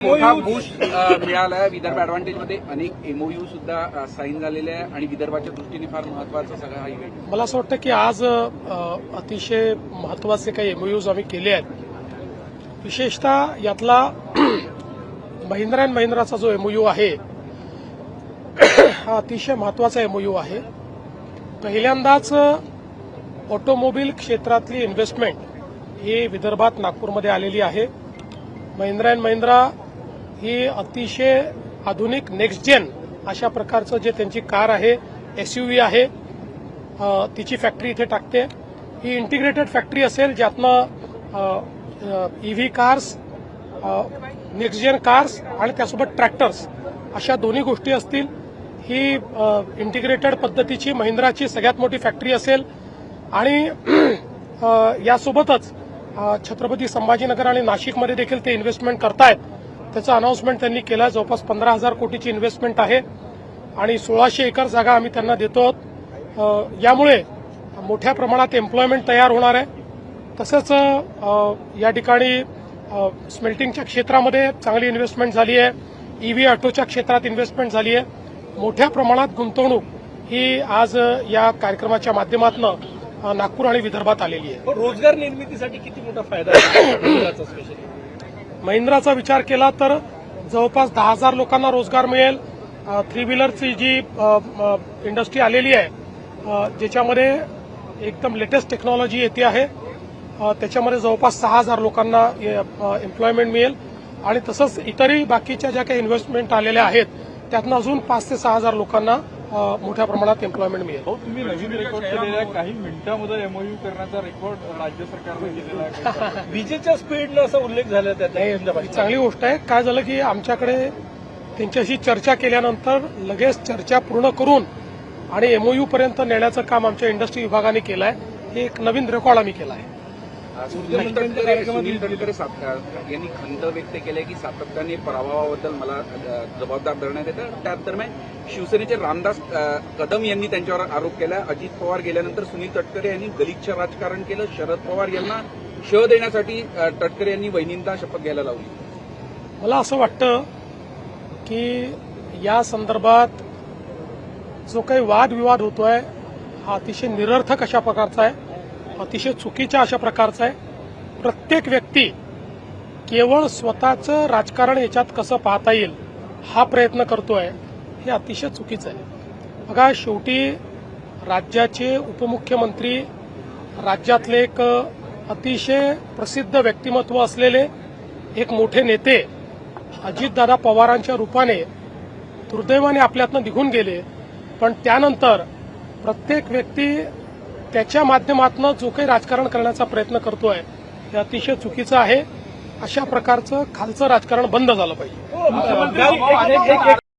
मोठा बूस्ट मिळाला आहे. विदर्भ ॲडव्हान्टेजमध्ये अनेक एमओयू सुद्धा साईन झालेले आहे आणि विदर्भाच्या दृष्टीने फार महत्वाचा सगळा हा इव्हेंट. मला असं वाटतं की आज अतिशय महत्वाचे काही एमओयूज आम्ही केले आहेत. विशेषतः यातला महिंद्रा अँड महिंद्राचा जो एमओयू आहे हा अतिशय महत्वाचा एमओयू आहे. पहिल्यांदाच ऑटोमोबाईल क्षेत्रातली इन्व्हेस्टमेंट ही विदर्भात नागपूरमध्ये आलेली आहे. महिंद्रा अँड महिंद्रा ही अतिशय आधुनिक नेक्स्ट जेन अशा प्रकारचं जे त्यांची कार आहे, एसयूव्ही आहे, तिची फॅक्टरी इथे टाकते. ही इंटिग्रेटेड फॅक्टरी असेल ज्यातनं EV cars, next gen cars आणि त्यासोबत ट्रॅक्टर्स अशा दोन्ही गोष्टी असतील. ही इंटिग्रेटेड पद्धतीची महिंद्राची सगळ्यात मोठी फॅक्टरी असेल आणि यासोबतच छत्रपती संभाजीनगर आणि नाशिकमध्ये देखील ते इन्व्हेस्टमेंट करतायत. त्याचं अनाउन्समेंट त्यांनी केलं. जवळपास 15,000 कोटीची इन्व्हेस्टमेंट आहे आणि 1600 एकर जागा आम्ही त्यांना देतो. यामुळे मोठ्या प्रमाणात एम्प्लॉयमेंट तयार होणार आहे. तसंच या ठिकाणी स्मेल्टिंगच्या क्षेत्रामध्ये चांगली इन्व्हेस्टमेंट झाली आहे. ईव्ही ऑटोच्या क्षेत्रात इन्व्हेस्टमेंट झाली आहे. मोठ्या प्रमाणात गुंतवणूक ही आज या कार्यक्रमाच्या माध्यमातून नागपूर आणि विदर्भात आलेली आहे. रोजगार निर्मितीसाठी किती मोठा फायदा आहे स्पेशली? महिंद्राचा विचार केला तर जवळपास 10,000 लोकांना रोजगार मिळेल. 3 व्हीलरची जी इंडस्ट्री आलेली आहे ज्याच्यामध्ये एकदम लेटेस्ट टेक्नॉलॉजी येते आहे, त्याच्यामध्ये जवळपास 6,000 लोकांना एम्प्लॉयमेंट मिळेल. आणि तसंच इतरही बाकीच्या ज्या काही इन्व्हेस्टमेंट आलेल्या आहेत त्यातनं अजून 5,000 ते 6,000 लोकांना मोठ्या प्रमाणात एम्प्लॉयमेंट मिळेल. तुम्ही नवीन रेकॉर्ड केलेला काही मिनिटांमध्ये एमओयू करण्याचा रेकॉर्ड राज्य सरकारने केलेला आहे. विजेच्या स्पीडनं असा उल्लेख झाला त्यात. चांगली गोष्ट आहे. काय झालं की आमच्याकडे त्यांच्याशी चर्चा केल्यानंतर लगेच चर्चा पूर्ण करून आणि एमओयू पर्यंत नेण्याचं काम आमच्या इंडस्ट्री विभागाने केलं आहे. हे एक नवीन रेकॉर्ड आम्ही केला आहे. सुनील तटकरे यांनी खंत व्यक्त केली की सातत्याने पराभवाबद्दल मला जबाबदार धरण्यात येतं. त्याच दरम्यान शिवसेनेचे रामदास कदम यांनी त्यांच्यावर आरोप केला. अजित पवार गेल्यानंतर सुनील तटकरे यांनी गलिच्छ राजकारण केलं. शरद पवार यांना श देण्यासाठी तटकरे यांनी वहिनींना शपथ घ्यायला लावली. मला असं वाटतं की या संदर्भात जो काही वादविवाद होतोय हा अतिशय निरर्थक अशा प्रकारचा आहे, अतिशय चुकीच्या अशा प्रकारचा आहे. प्रत्येक व्यक्ती केवळ स्वतःचं राजकारण याच्यात कसं पाहता येईल हा प्रयत्न करतोय, हे अतिशय चुकीचं आहे. बघा, शेवटी राज्याचे उपमुख्यमंत्री, राज्यातले एक अतिशय प्रसिद्ध व्यक्तिमत्व असलेले एक मोठे नेते अजितदादा पवारांच्या रूपाने दुर्दैवाने आपल्यातनं निघून गेले. पण त्यानंतर प्रत्येक व्यक्ती त्याच्या माध्यमातून जो काही राजकारण करण्याचा प्रयत्न करतोय हे अतिशय चुकीचं आहे. अशा प्रकारचं खालचं राजकारण बंद झालं पाहिजे.